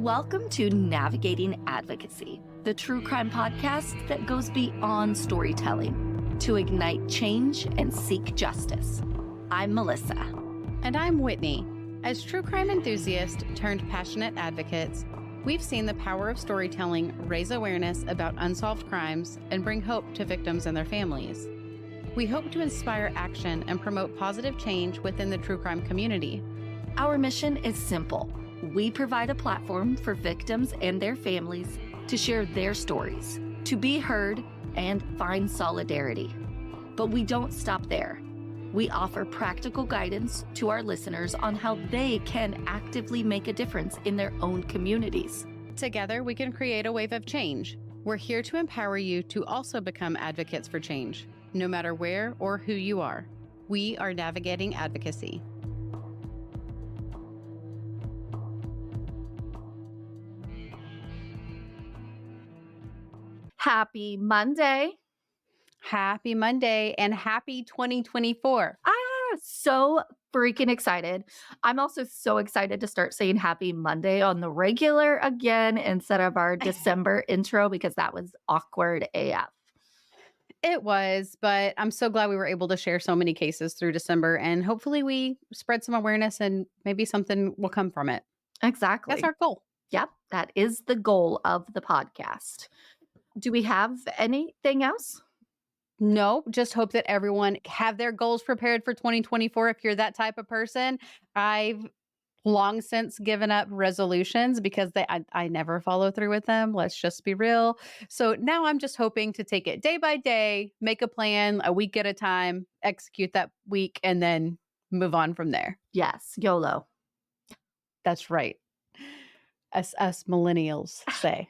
Welcome to Navigating Advocacy, the true crime podcast that goes beyond storytelling to ignite change and seek justice. I'm Melissa. And I'm Whitney. As true crime enthusiasts turned passionate advocates, we've seen the power of storytelling raise awareness about unsolved crimes and bring hope to victims and their families. We hope to inspire action and promote positive change within the true crime community. Our mission is simple. We provide a platform for victims and their families to share their stories, to be heard, and find solidarity. But we don't stop there. We offer practical guidance to our listeners on how they can actively make a difference in their own communities. Together, we can create a wave of change. We're here to empower you to also become advocates for change, no matter where or who you are. We are Navigating Advocacy. Happy Monday. Happy Monday and happy 2024. So freaking excited. I'm also so excited to start saying happy Monday on the regular again instead of our December intro because that was awkward AF. It was, but I'm so glad we were able to share so many cases through December, and hopefully we spread some awareness and maybe something will come from it. Exactly. That's our goal. Yep, that is the goal of the podcast. Do we have anything else? No, just hope that everyone have their goals prepared for 2024. If you're that type of person, I've long since given up resolutions because I never follow through with them. Let's just be real. So now I'm just hoping to take it day by day, make a plan a week at a time, execute that week, and then move on from there. Yes, YOLO. That's right. As us millennials say.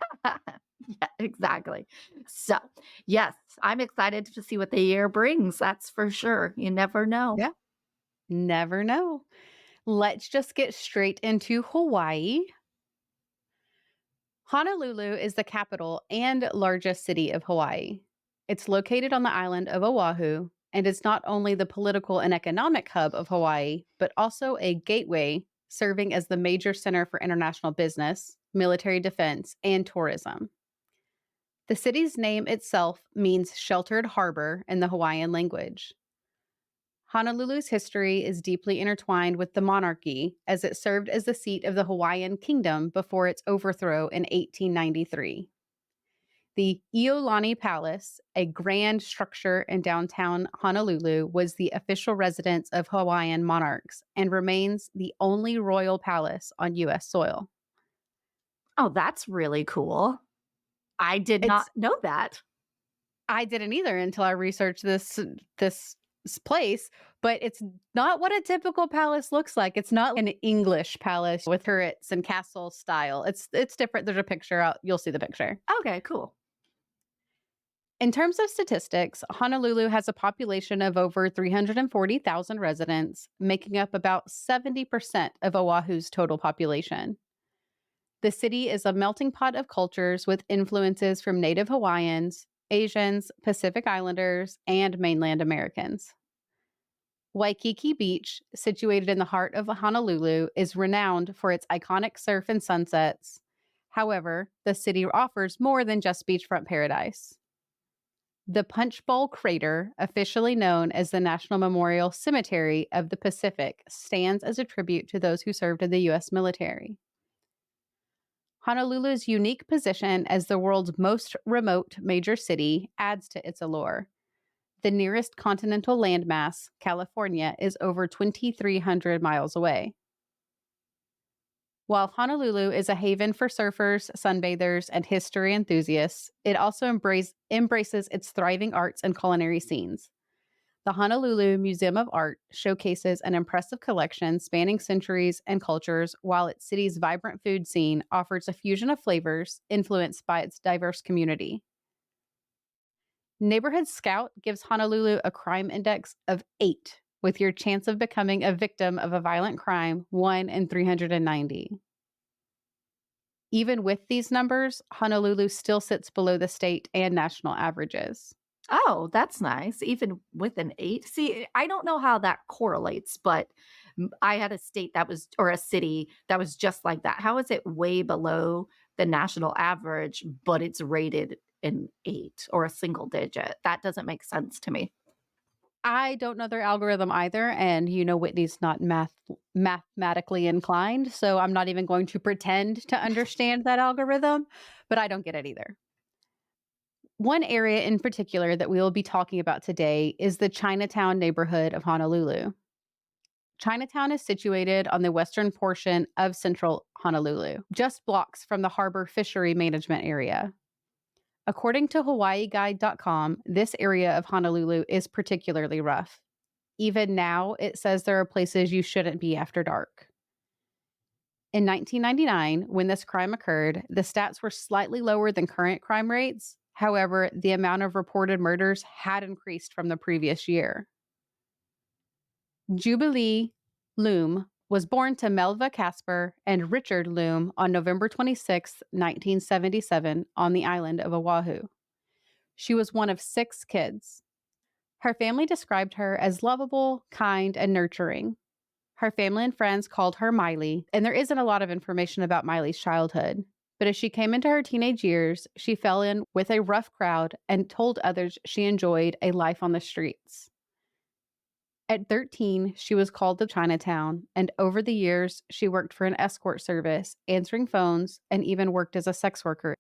Yeah, exactly. So, yes, I'm excited to see what the year brings. That's for sure. You never know. Yeah. Never know. Let's just get straight into Hawaii. Honolulu is the capital and largest city of Hawaii. It's located on the island of Oahu, and it's not only the political and economic hub of Hawaii, but also a gateway serving as the major center for international business, military defense, and tourism. The city's name itself means sheltered harbor in the Hawaiian language. Honolulu's history is deeply intertwined with the monarchy as it served as the seat of the Hawaiian kingdom before its overthrow in 1893. The Iolani Palace, a grand structure in downtown Honolulu, was the official residence of Hawaiian monarchs and remains the only royal palace on U.S. soil. Oh, that's really cool. I did not know that. I didn't either until I researched this place, but it's not what a typical palace looks like. It's not an English palace with turrets and castle style. It's different. There's a picture out. You'll see the picture. Okay, cool. In terms of statistics, Honolulu has a population of over 340,000 residents, making up about 70% of Oahu's total population. The city is a melting pot of cultures with influences from Native Hawaiians, Asians, Pacific Islanders, and mainland Americans. Waikiki Beach, situated in the heart of Honolulu, is renowned for its iconic surf and sunsets. However, the city offers more than just beachfront paradise. The Punch Bowl Crater, officially known as the National Memorial Cemetery of the Pacific, stands as a tribute to those who served in the U.S. military. Honolulu's unique position as the world's most remote major city adds to its allure. The nearest continental landmass, California, is over 2,300 miles away. While Honolulu is a haven for surfers, sunbathers, and history enthusiasts, it also embraces its thriving arts and culinary scenes. The Honolulu Museum of Art showcases an impressive collection spanning centuries and cultures, while its city's vibrant food scene offers a fusion of flavors influenced by its diverse community. Neighborhood Scout gives Honolulu a crime index of 8, with your chance of becoming a victim of a violent crime 1 in 390. Even with these numbers, Honolulu still sits below the state and national averages. Oh, that's nice. Even with an 8. See, I don't know how that correlates, but I had a state that was or a city that was just like that. How is it way below the national average, but it's rated an 8 or a single digit? That doesn't make sense to me. I don't know their algorithm either, and Whitney's not mathematically inclined, so I'm not even going to pretend to understand that algorithm, but I don't get it either. One area in particular that we will be talking about today is the Chinatown neighborhood of Honolulu. Chinatown is situated on the western portion of central Honolulu, just blocks from the harbor fishery management area. According to HawaiiGuide.com, this area of Honolulu is particularly rough. Even now, it says there are places you shouldn't be after dark. In 1999, when this crime occurred, the stats were slightly lower than current crime rates. However, the amount of reported murders had increased from the previous year. Jubilee Loom was born to Melva Casper and Richard Loom on November 26, 1977, on the island of Oahu. She was one of 6 kids. Her family described her as lovable, kind, and nurturing. Her family and friends called her Mailee, and there isn't a lot of information about Mailee's childhood. But as she came into her teenage years, she fell in with a rough crowd and told others she enjoyed a life on the streets. At 13, she was called to Chinatown, and over the years, she worked for an escort service, answering phones, and even worked as a sex worker.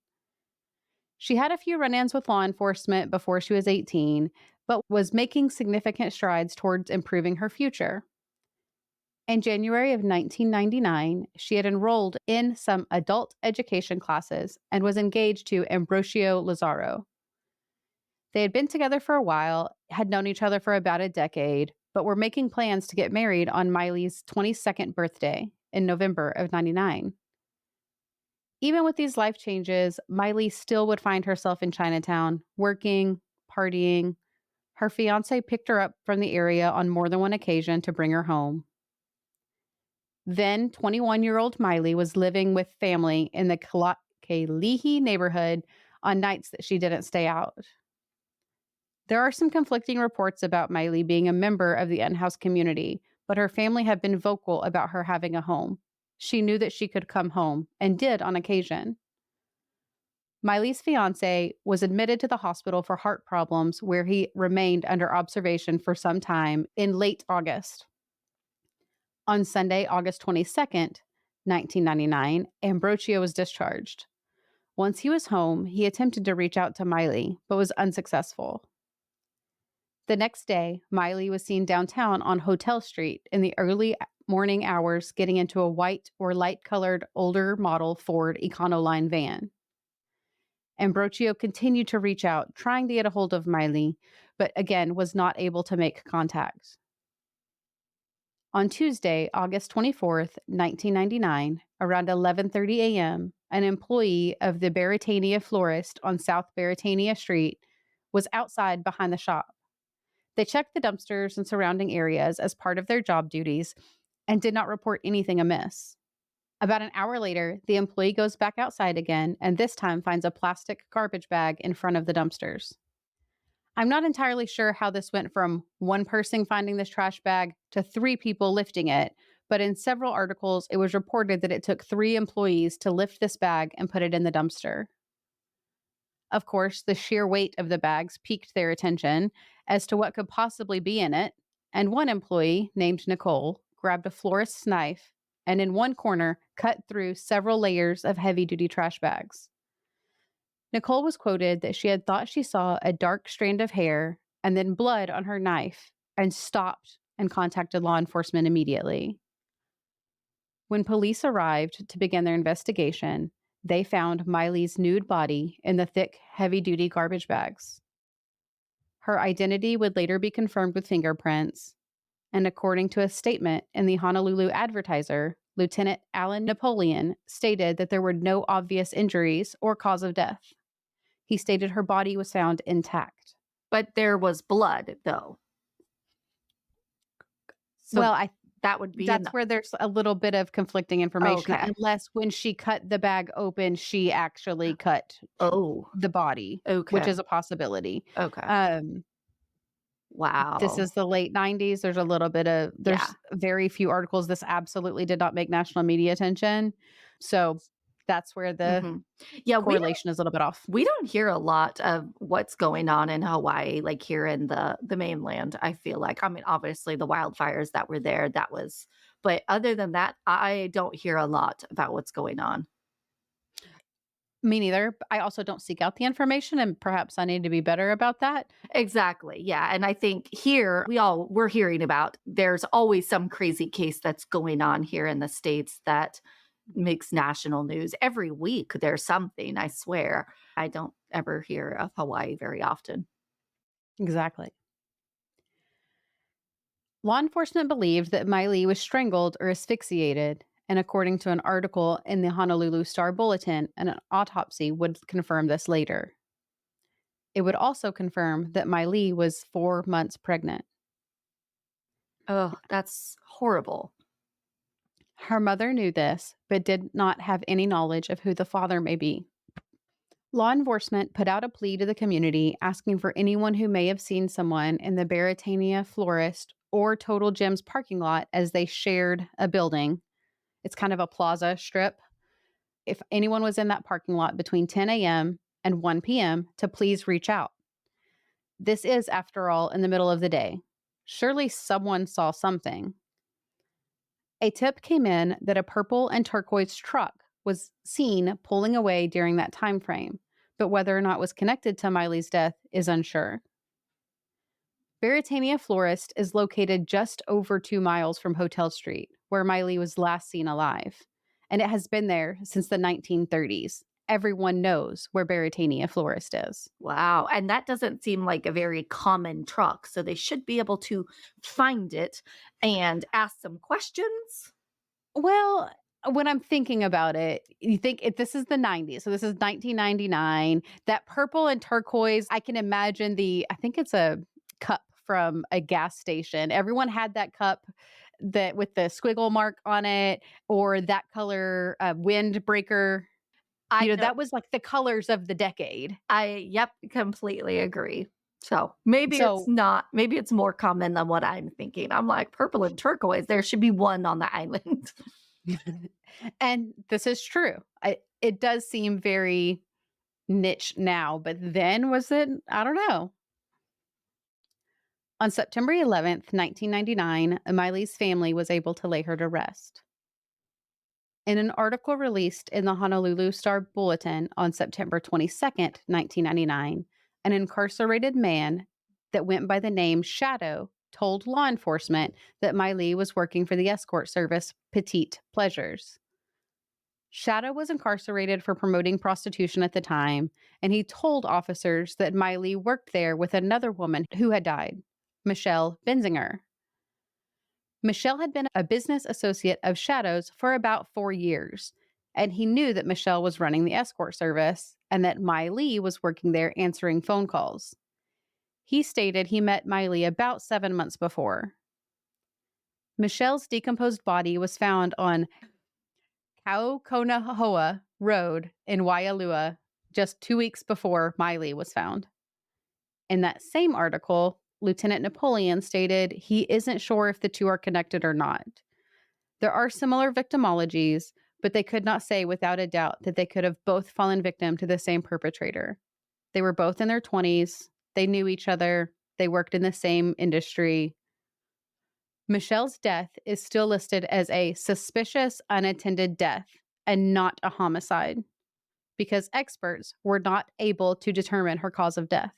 She had a few run ins with law enforcement before she was 18, but was making significant strides towards improving her future. In January of 1999, she had enrolled in some adult education classes and was engaged to Ambrosio Lazaro. They had been together for a while, had known each other for about a decade, but were making plans to get married on Mailee's 22nd birthday in November of 99. Even with these life changes, Mailee still would find herself in Chinatown, working, partying. Her fiance picked her up from the area on more than one occasion to bring her home. Then 21-year-old Mailee was living with family in the Kalihi neighborhood on nights that she didn't stay out. There are some conflicting reports about Mailee being a member of the unhoused community, but her family have been vocal about her having a home. She knew that she could come home, and did on occasion. Mailee's fiance was admitted to the hospital for heart problems, where he remained under observation for some time in late August. On Sunday, August 22nd, 1999, Ambrosio was discharged. Once he was home, he attempted to reach out to Mailee, but was unsuccessful. The next day, Mailee was seen downtown on Hotel Street in the early morning hours, getting into a white or light-colored older model Ford Econoline van. Ambrosio continued to reach out, trying to get a hold of Mailee, but again was not able to make contact. On Tuesday, August 24th, 1999, around 11:30 a.m., an employee of the Baratania florist on South Baratania Street was outside behind the shop. They checked the dumpsters and surrounding areas as part of their job duties and did not report anything amiss. About an hour later, the employee goes back outside again and this time finds a plastic garbage bag in front of the dumpsters. I'm not entirely sure how this went from one person finding this trash bag to 3 people lifting it, but in several articles, it was reported that it took 3 employees to lift this bag and put it in the dumpster. Of course, the sheer weight of the bags piqued their attention as to what could possibly be in it, and one employee, named Nicole, grabbed a florist's knife and in one corner cut through several layers of heavy duty trash bags. Nicole was quoted that she had thought she saw a dark strand of hair and then blood on her knife and stopped and contacted law enforcement immediately. When police arrived to begin their investigation, they found Mailee's nude body in the thick, heavy-duty garbage bags. Her identity would later be confirmed with fingerprints, and according to a statement in the Honolulu Advertiser, Lieutenant Alan Napoleon stated that there were no obvious injuries or cause of death. He stated her body was found intact. But there was blood, though. So Well, That would be in That's the where there's a little bit of conflicting information, okay. unless when she cut the bag open, she actually cut Oh, the body, which okay, is a possibility. okay. Um, this Wow. is the late 90s. There's Yeah. very few articles. This absolutely did not make national media attention. So that's where the Mhm. Yeah, correlation is a little bit off. we don't hear a lot of what's going on in Hawaii, like, here in the mainland, I feel like. I mean, obviously, the wildfires that were there, that was but other than that, I don't hear a lot about what's going on. Me neither. I also don't seek out the information, and perhaps I need to be better about that. Exactly, yeah, and I think here, we're hearing about there's always some crazy case that's going on here in the States that makes national news. Every week, there's something, I swear. I don't ever hear of Hawaii very often. Exactly. Law enforcement believed that Mailee was strangled or asphyxiated, and according to an article in the Honolulu Star Bulletin, an autopsy would confirm this later. It would also confirm that Mailee was 4 months pregnant. Oh, that's horrible. Her mother knew this, but did not have any knowledge of who the father may be. Law enforcement put out a plea to the community asking for anyone who may have seen someone in the Baratania Florist or Total Gems parking lot as they shared a building. It's kind of a plaza strip. If anyone was in that parking lot between 10 a.m. and 1 p.m., to please reach out. This is, after all, in the middle of the day. Surely someone saw something. A tip came in that a purple and turquoise truck was seen pulling away during that time frame, but whether or not it was connected to Maile's death is unsure. Baratania Florist is located just over 2 miles from Hotel Street, where Maile was last seen alive, and it has been there since the 1930s. Everyone knows where Baratania Florist is. Wow, and that doesn't seem like a very common truck, so they should be able to find it and ask some questions? Well, when I'm thinking about it, you think if this is the 90s, so this is 1999, that purple and turquoise, I can imagine I think it's a cup from a gas station. Everyone had that cup that with the squiggle mark on it, or that color windbreaker. I know That was like the colors of the decade. yep, completely agree. So, maybe it's So, not maybe it's more common than what I'm thinking. I'm like, "Purple and turquoise, there should be one on the island." and this is true. It does seem very niche now, but then was it? I don't know. On September 11th, 1999, Maile's family was able to lay her to rest. In an article released in the Honolulu Star Bulletin on September 22nd, 1999, an incarcerated man that went by the name Shadow told law enforcement that Maile was working for the escort service Petite Pleasures. Shadow was incarcerated for promoting prostitution at the time, and he told officers that Maile worked there with another woman who had died, Michelle Benzinger. Michelle had been a business associate of Shadow's for about 4 years, and he knew that Michelle was running the escort service and that Maile was working there answering phone calls. He stated he met Maile about 7 months before. Michelle's decomposed body was found on Kaukonahoa Road in Waialua just 2 weeks before Maile was found. In that same article, Lieutenant Napoleon stated he isn't sure if the two are connected or not. There are similar victimologies, but they could not say without a doubt that they could have both fallen victim to the same perpetrator. They were both in their 20s. They knew each other. They worked in the same industry. Michelle's death is still listed as a suspicious unattended death and not a homicide because experts were not able to determine her cause of death.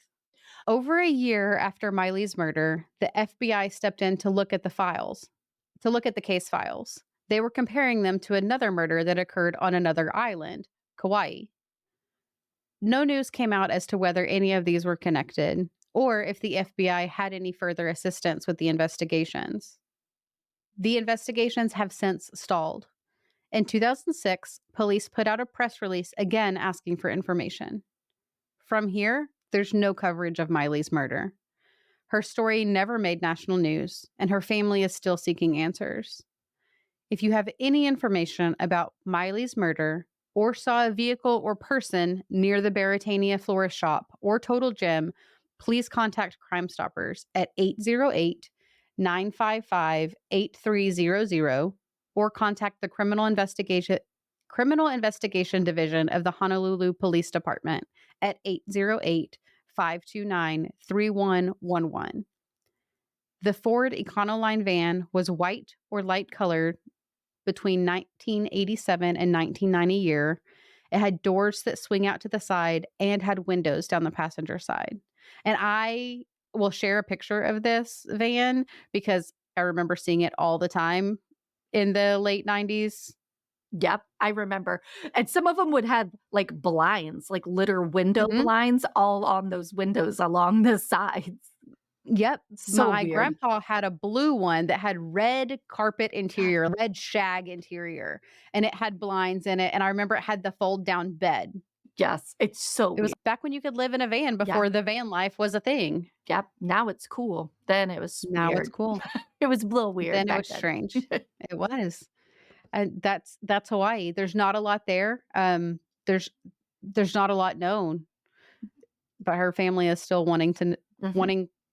Over a year after Maile's murder, the FBI stepped in to look at the case files. They were comparing them to another murder that occurred on another island, Kauai. No news came out as to whether any of these were connected or if the FBI had any further assistance with the investigations. The investigations have since stalled. In 2006, police put out a press release again asking for information. From here, there's no coverage of Maile's murder. Her story never made national news, and her family is still seeking answers. If you have any information about Maile's murder or saw a vehicle or person near the Baratania florist shop or Total Gem, please contact Crime Stoppers at 808-955-8300 or contact the Criminal Investigation Division of the Honolulu Police Department at 808-529-3111. The Ford Econoline van was white or light colored between 1987 and 1990 year. It had doors that swing out to the side and had windows down the passenger side. And I will share a picture of this van because I remember seeing it all the time in the late 90s. Yep, I remember. And some of them would have, like, blinds, like, litter window blinds all on those windows along the sides. Yep. So My weird. grandpa had a blue one that had red carpet interior, red shag interior, and it had blinds in it. And I remember it had the fold down bed. Yes, it's so It was weird. back when you could live in a van before the van life was a thing. Yep, now it's cool. Then it was Now weird. it's cool. It was a little weird Then it back was then. strange. It was. And that's Hawaii. There's not a lot there. There's not a lot known, but her family is still wanting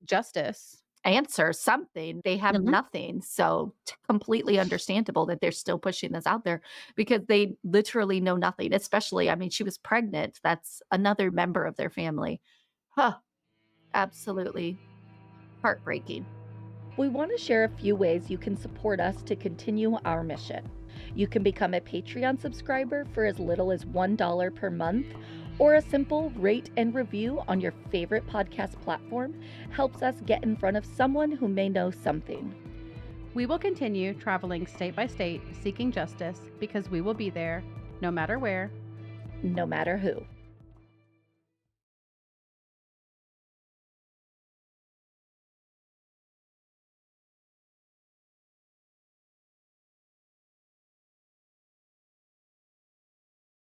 justice. Answer something. They have nothing. So completely understandable that they're still pushing this out there because they literally know nothing, especially, I mean, she was pregnant. That's another member of their family. Huh. Absolutely heartbreaking. We want to share a few ways you can support us to continue our mission. You can become a Patreon subscriber for as little as $1 per month, or a simple rate and review on your favorite podcast platform helps us get in front of someone who may know something. We will continue traveling state by state seeking justice because we will be there no matter where, no matter who.